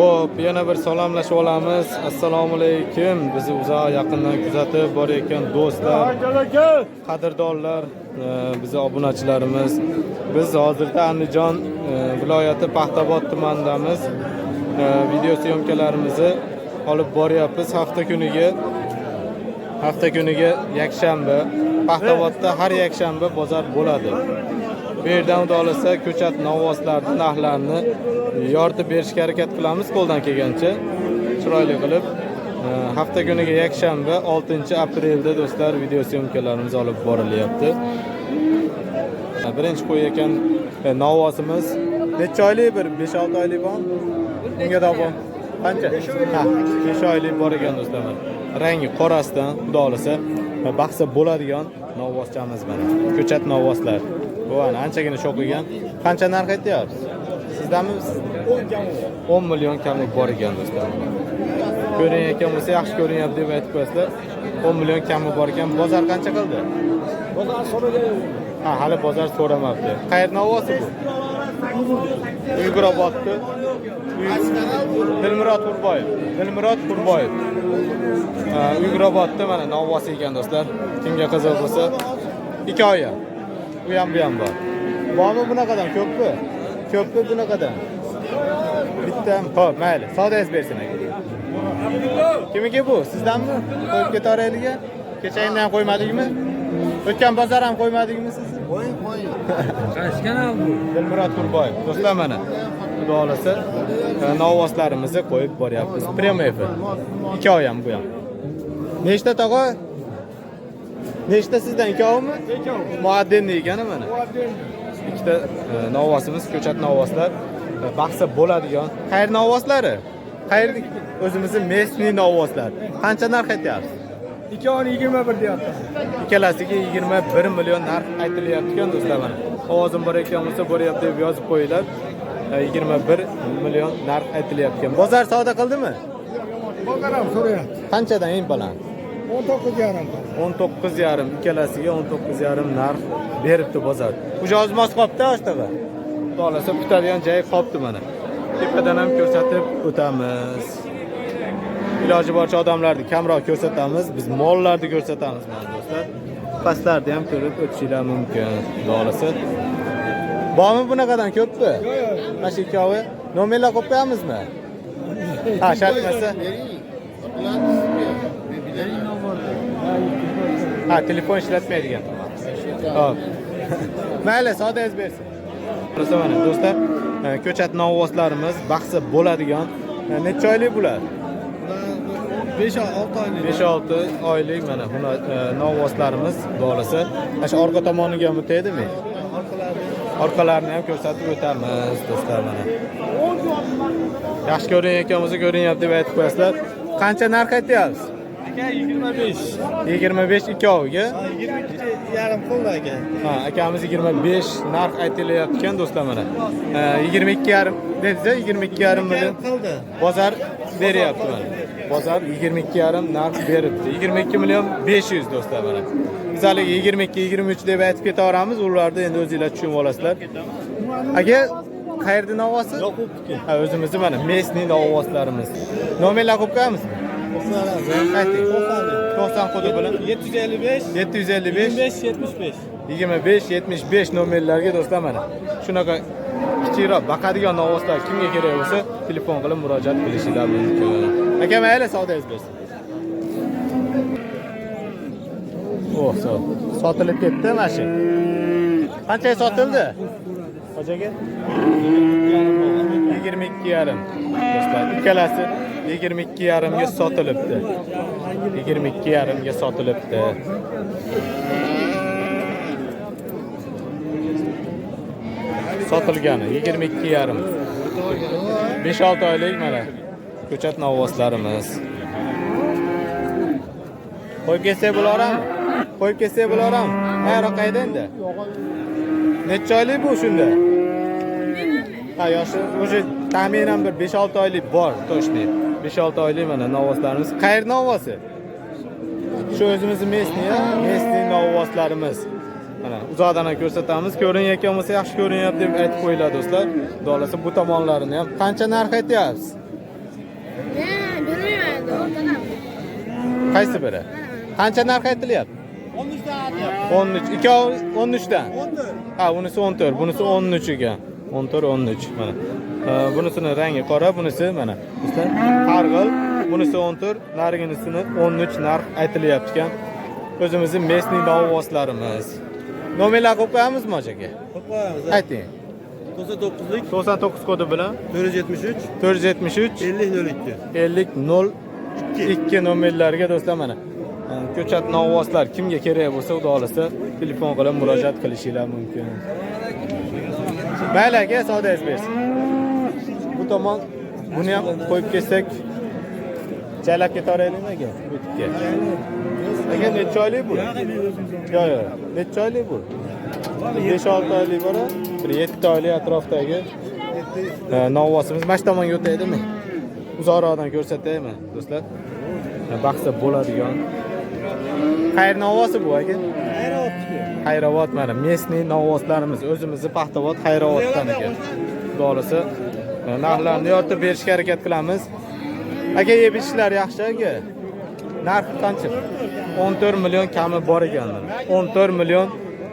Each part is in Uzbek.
Xo'p, yana bir salomlashib olamiz. Assalomu alaykum. Bizni uzoq yaqindan kuzatib borayotgan do'stlar, qadrdonlar, bizni obunachilarimiz. Biz hozirda Andijon viloyati Paxtabod tumanidamiz. Video syomkalarimizni olib boryapmiz hafta kuniga yakshanba. Paxtabodda har yakshanba bozor bo'ladi. Bu yerdan xudo olsa ko'chat novvoslarning narxlarini yoritib berishga harakat qilamiz qo'ldan kelgancha. Chiroyli qilib hafta kuniga yakshanba 6-aprelda do'stlar video syomkalarimiz olib borilyapti. Birinchi qo'y ekan novvosimiz. Necha oylik? Bir 5-6 oylik bormi? Unga davom. Qancha? 5 oylik bor ekan do'stlar. Rangi qorasidan xudo olsa bahsa bo'ladigan novvoschamiz mana. Ko'chat novvoslar. Bu anchagina cho'qigan. Qancha narx aytyapsiz? Sizdanmi? 10 million kamlik bor ekan do'stlar. Ko'rinayotgan bo'lsa yaxshi ko'rinyapti deb aytib qo'yasizlar. 10 million kami bor ekan. Bozor qancha qildi? Bozor so'ragan. Hali bozor so'ramabdi. Qayerdan novvosi bu? Uyg'urobodni. Dilmurod Qurboyev. Uyg'urobodda mana novvosi ekan do'stlar. Kimga qiziq bo'lsa, hikoya. Bu ham bor. Bormi bunaqadan ko'pmi? Ko'pmi bunaqadan? Bittam. Xo'p, mayli. Savdoyingiz bersin aka. Kimniki bu? Sizdanmi? Qo'yib ketaraylik. Kechagina ham qo'ymadingmi? O'tgan bozor ham qo'ymadingmi siz? Qo'ying. Qaysi kanal bu? Dilmurod Qurboyev. Do'stlar mana xudo olsa novvoslarimizni qo'yib boryapmiz. Premye efir. Hikoyam bu ham. Nechta tog'a? Nechta sizdan ikkovmi? Muaddinni ekani mana. Ikkita novvosimiz, ko'chat novvoslar. Bahsa bo'ladigan. Qayer novvoslari? Qayerlik? O'zimizning местный novvoslar. Qancha narx aytyapsiz? 21 deyapti. Ikkalasiga 21 million narx aytilyapti ekan do'stlar mana. Ovozim bor ekan bo'lsa boryapti deb yozib qo'yinglar. 21 million narx aytilyapti ekan. Bozor savdo qildimi? Bozor ham so'rayapti. Qanchadan eng baland? 19,5. 19,5 ikkalasiga 19,5 narx beribdi bozor. Uja ozmos qopdi oshtig'i. Xudo olsa kutadigan joyi qopdi mana. Tepadan ham ko'rsatib o'tamiz. Iloji boricha odamlarni kamroq ko'rsatamiz, biz mollarni ko'rsatamiz mana do'stlar. Pastlarni ham ko'rib o'tishinglar mumkin. Xudo olsa. Bormi bunaqadan ko'pmi? Yo'q. Mana shu ikkovi nomerlar qo'yamizmi? Ha, shartmasa. Ha, telefon ishlatmaydigan. Hop. Mayli, savdoyingiz bersin. Mana do'stlar, ko'chat novvoslarimiz bahsa bo'ladigan necha oylik bular? 5-6 oylik. 5-6 oylik mana buni novvoslarimiz bo'lsa, mana shu orqa tomoniga ham o'taydimi? Orqalarini ham ko'rsatib o'tamiz do'stlar mana. Yaxshi ko'rinayotgan bo'lsa ko'rinyapti deb aytib qo'yasizlar. Qancha narx aytyapsiz? Aka 25. 25 ikkoviga. 22,5 qildi aka. Ha, akamiz 25 narx aytilayotgan do'stlar mana. 22,5 dediz-a, 22,5 million qildi. bozor beryapti mana. Bozor 22,5 narx beribdi. 22 million 500 do'stlar mana. Biz hali 22-23 deb aytib ketaveramiz. Ularda endi o'zingizlar tushunib olasizlar. Aka, qayerda novvosi? Yoqubniki. Ha, o'zimizni mana местный novvoslarimiz. Nomerlar qo'yib qo'yamiz. 90 kodi bilan 755 755 25 75. 25-75 nomerlarga do'stlar mana. Shunaqa kichikroq baqadigan novvoslar kimga kerak bo'lsa, telefon qilib murojaat qilishingiz mumkin. Aka, mayli, savdoyingiz bersin. Oh, sotilib ketdi mashina. Qanchaga sotildi? Hojaga? 22,5. Do'stlar, ikkalasi 22,5 ga sotilibdi. 22,5 ga sotilibdi. Sotilgani 22,5. 5-6 oylik mana ko'chat novvoslarimiz. Qo'yib ketsak bo'laverami? Qo'yib ketsak bo'laverami? Qayroq qayda endi? Necha oylik bu shunda? Ha, yoshi o'sha taxminan bir 5-6 oylik bor, точно. 5-6 oylik mana novvoslarimiz. Qayer novvosi? Shu o'zimizning местный novvoslarimiz. Mana uzoqdan ham ko'rsatamiz. Ko'rinayotgan bo'lsa yaxshi ko'rinyapti deb aytib qo'yinglar do'stlar. Xudo xolasa bu tomonlarini ham qancha narx aytyapsiz? Men bilmayman, o'rtadan. Qaysi biri? Qancha narx aytilyapti? 13 dan aytyapti. 13. Ikkovi 13 dan. 14. Ha, bunisi 14, bunisi 13 ekan. 14, 13 mana. Bunisini rangi qora, bunisi mana. Do'stlar, qarg'il, bunisi 14, nariginisini 13 narx aytilyapti ekan. O'zimizning местный novvoslarimiz. Nomerlar qo'yib qo'yamizmi aka? Qo'yib qo'yamiz. Ayting. 99lik 99 kodi bilan 473 473 5002. 5002 nomerlarga do'stlar mana. Ko'chat novvoslar kimga kerak bo'lsa, xudo xolasa telefon qilib murojaat qilishingiz mumkin. Mayli aka, savdoyingiz bersin. Bu tomon buni ham qo'yib kelsak, chaylab ketaveraylikmi aka? O'tibga. Aka necha oylik bu? Yo'q. Necha oylik bu? 5-6 oylik bor, bir 7 oylik atrofdagi novvosimiz. Mana shu tomonga o'taydimi? Uzoqroqdan ko'rsataymi, do'stlar? Baxsa bo'ladigan. Qayerning novvosi bu aka? Hayravot mana местный novvoslarimiz, o'zimizni Paxtavod Hayravotdan ekan. Xudo xolasa narxlarni yoritib berishga harakat qilamiz. Aka, yeb ichishlar yaxshi aka. Narxi qancha? 14 million kami bor ekan. 14 million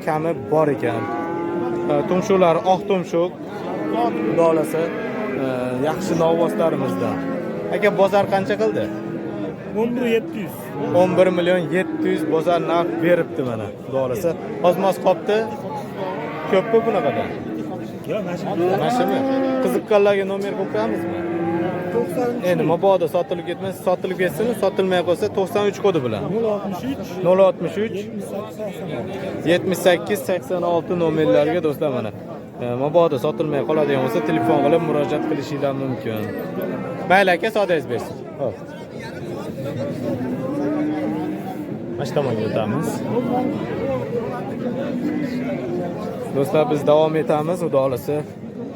kami bor ekan. Tumshuqlar oq tumshuq. Xudo xolasa yaxshi novvoslarimizdan. Aka, bozor qancha qildi? 11700. 11 million 700 bozor narx beribdi mana. Xudo xolasa ozmos qopti. Ko'pmi bunaqadan? Yo'q, mashina. Qiziqqanlarga nomer qo'yib qo'yamizmi? 90. Endi mabodo sotilib ketmasa, sotilib ketsin, sotilmay qolsa 93 kodi bilan 063 063 78 86 nomerlarga do'stlar mana. Mabodo sotilmay qoladigan bo'lsa, telefon qilib murojaat qilishingiz mumkin. Mayli aka, savdoyingiz bersin. Xo'p. Mana tomonga o'tamiz. Do'stlar, biz davom etamiz. Xudo xolasa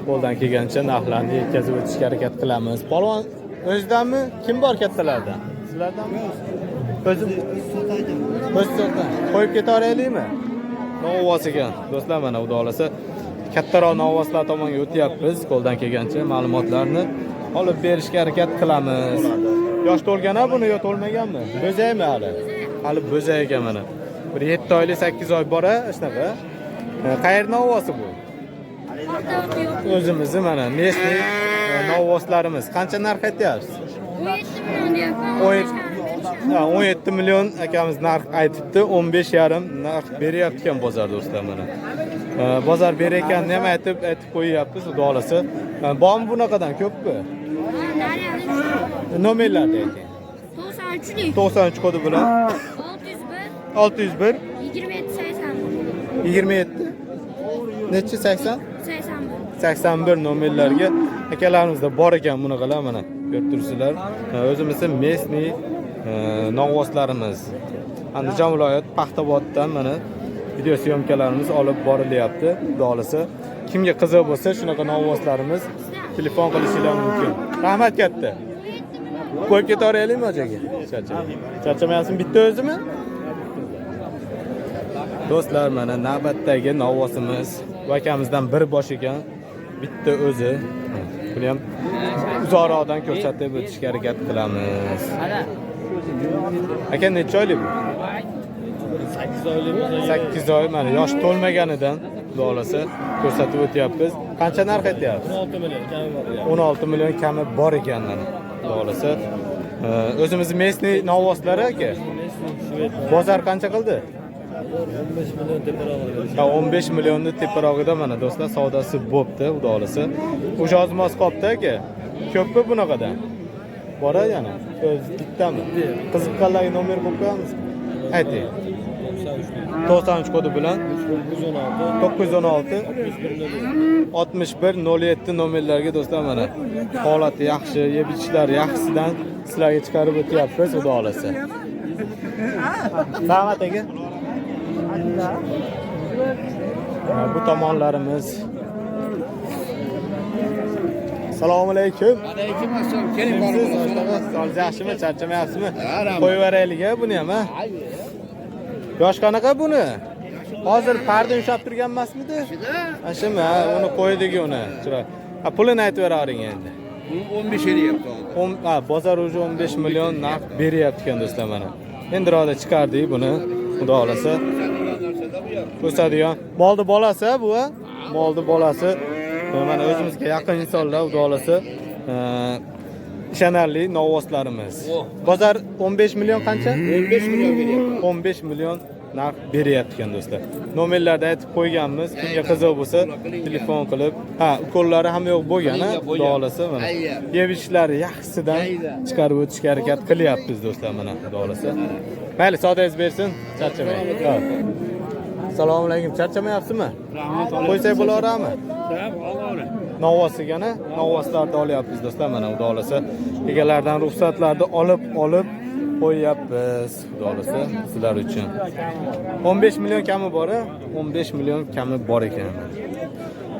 qo'ldan kelgancha narxlarni yetkazib o'tishga harakat qilamiz. Polvon o'zidanmi? Kim bor kattalardan? Sizlardanmi? O'zim o'zimdan. Qo'yib ketaveraylikmi? Novvos ekan. Do'stlar, mana xudo xolasa kattaroq novvoslar tomonga o'tyapmiz. Qo'ldan kelgancha ma'lumotlarni olib berishga harakat qilamiz. Yosh to'lgan-a buni yo to'lmaganmi? Bo'zaymi hali? Hali bo'zay ekan mana. Bir 7 oylik 8 oy bor-a, shunaqa. Qayerning novvosi bu? O'zimizni mana местный novvoslarimiz. Qancha narx aytyapsiz? 17 million akamiz narx aytibdi, 15,5 narx beryapti ekan bozor do'stlar mana. Bozor berayotganini ham aytib qo'yyapmiz, xudo xolasa. Bormi bunaqadan ko'pmi? Nomerlarni ayting. 93 kodi bilan 601 27 necha 80 81 nomerlarga akalarimizda bor ekan bunaqalar mana ko'rib turibsizlar. O'zimizning местный novvoslarimiz. Andijon viloyat Paxtavoddan mana video syomkalarimiz olib borilyapti. Xudo xolasa kimga qiziq bo'lsa, shunaqa novvoslarimiz telefon qilishingiz mumkin. Rahmat katta. Qo'yib ketaveraylikmi aka? Charchamayapsizmi? Bitta o'zimi? Do'stlar, mana navbatdagi novvosimiz vakamizdan bir bosh ekan. Bitta o'zi. Buni ham uzoqroqdan ko'rsatib o'tishga harakat qilamiz. Aka, necha oylik bu? 8 oylik. 8 oy mana yosh to'lmaganidan xudo xolasa ko'rsatib o'tyapmiz. Qancha narx aytyapsiz? 16 million kami bor. 16 million kami bor ekan mana. Xudo xolasa o'zimizning местный novvoslari aka. Bozor qancha qildi? 15 million teparog'ida. 15 millionni teparog'ida mana do'stlar savdosi bo'pti, xudo xolasa. O'sha ozmos qopti aka. Ko'pmi bunaqadan? Bora yana. O'z bittami? Qiziqqanlarga nomer qo'yib qo'yamiz. Ayting. 93 kodi bilan 916 6107 nomerlarga do'stlar mana holati yaxshi, yeb ichishlar yaxshisidan sizlarga chiqarib o'tyapmiz, xudo xolasa. Rahmat aka. Bu tomonlarimiz. Assalomu alaykum. Alaykum assalom. Keling Siz yaxshimi? Charchamayapsizmi? Qo'yiveraylik buni ham, ha? Yosh qanaqa buni? Hozir parda ushlab turgan emasmidi? Ashimi, uni qo'ydik uni. Ha, pulini aytib beravering endi. 15 yaptı abi. Bozor уже 15 million naqd beryapti ekan do'stlar mana. Endi roda chiqardik buni, xudo xolasa. Ko'rsatadigan. Molni bolasi bu, molni bolasi. Mana o'zimizga yaqin insonlar, xudo xolasa. Ishonarli novvoslarimiz. Bozor 15 million qancha? 15 million beryapti. 15 million narx beryapti ekan do'stlar. Nomerlarda aytib qo'yganmiz. Kimga qiziq bo'lsa, telefon qilib, ukollari ham yo'q bo'lgan, xudo xolasa mana. Yeb ishlari yaxshisidan chiqarib o'tishga harakat qilyapmiz do'stlar mana, xudo xolasa. Mayli, sodangiz bersin, charchamang. Assalomu alaykum, charchamayapsizmi? Qo'ysak bo'laveradimi? Novvosigani, novvoslarni olyapmiz do'stlar mana, xudo xolasa. Egalaridan ruxsatlarni olib qo'yapmiz, xudo xolasa, sizlar uchun. 15 million kami bor, 15 million kami bor ekan.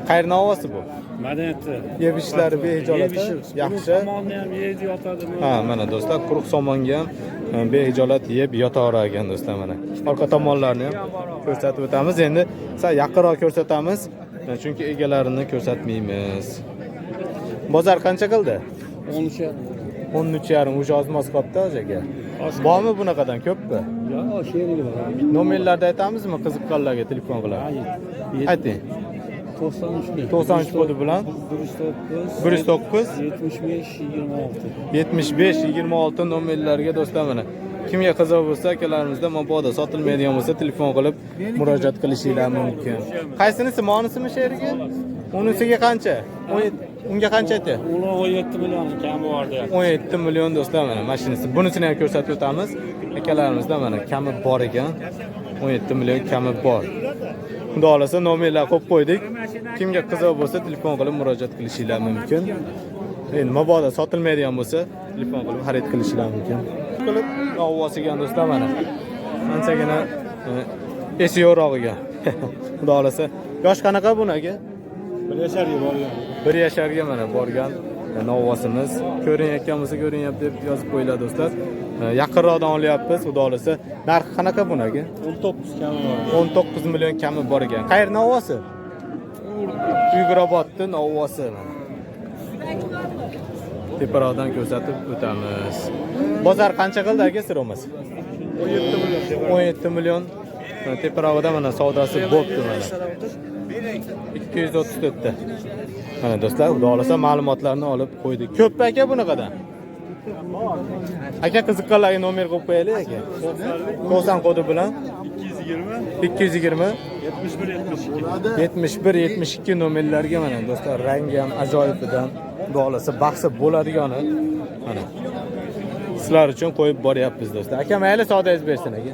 Qayerning novvosi bu? Madaniyatda. Yeb ishlari behijolat, yaxshi. Somonni ham yeydi, yotadimi? Mana do'stlar, quruq somonga ham behijolat yeb yotaverar ekan do'stlar mana. Orqa tomonlarini ham ko'rsatib o'tamiz. Endi sal yaqinroq ko'rsatamiz, chunki egalarini ko'rsatmaymiz. Bozor qancha qildi? 13,5 уже ozmoz qopti aka. Bormi bunaqadan ko'pmi? Yo'q, sherigi bor. Nomerlarni aytamizmi qiziqqanlarga telefon qilib? Ayting. 93 kodi bilan 109 75 26 nomerlarga do'stlar mana. Kimga qiziq bo'lsa, akalarimizda mabodo sotilmaydigan bo'lsa telefon qilib murojaat qilishingiz mumkin. Qaysinisi monisimi sherigi? Unisiga qancha? Unga qancha aytdi? Ular 17 million kami bor deyapti. 17 million do'stlar mana mashinasi. Bunisini ham ko'rsatib o'tamiz. Akalarimizda mana kami bor ekan. 17 million kami bor. Xudo xolasa nomerlar qo'yib qo'ydik. Kimga qiziq bo'lsa telefon qilib murojaat qilishingiz mumkin. Endi mabodo sotilmaydigan bo'lsa telefon qilib xarid qilishingiz mumkin. Qilib novvosiga do'stlar mana. Qanchagina esi yo'rog'iga. Xudo xolasa. Yosh qanaqa bunaga? 1 yasharga borgan. 1 yasharga mana borgan novvosimiz. Ko'rinyapkan bo'lsa ko'rinyapti deb yozib qo'yinglar do'stlar. Yaqinroqdan olyapmiz, xudo xolasa. Narxi qanaqa bunaga? 19 kami bor. 19 million kami bor ekan. Qayer novvosi? Uyg'urobodning novvosi. Teparoqdan ko'rsatib o'tamiz. Bozor qancha qildi aka siromas? 17 million. Teparog'ida mana savdosi bo'pti mana. 234 ta. Mana do'stlar, xudo xolasa ma'lumotlarni olib qo'ydik. Ko'p aka bunaqadan. Aka qiziqqanlarga nomer qo'yib qo'yaylik aka. 90 kodi bilan 220 71 72 nomerlarga mana do'stlar, rangi ham ajoyibidan, xudo xolasa bahsi bo'ladigani mana sizlar uchun qo'yib boryapmiz do'stlar. Aka mayli savdoingiz bersin aka.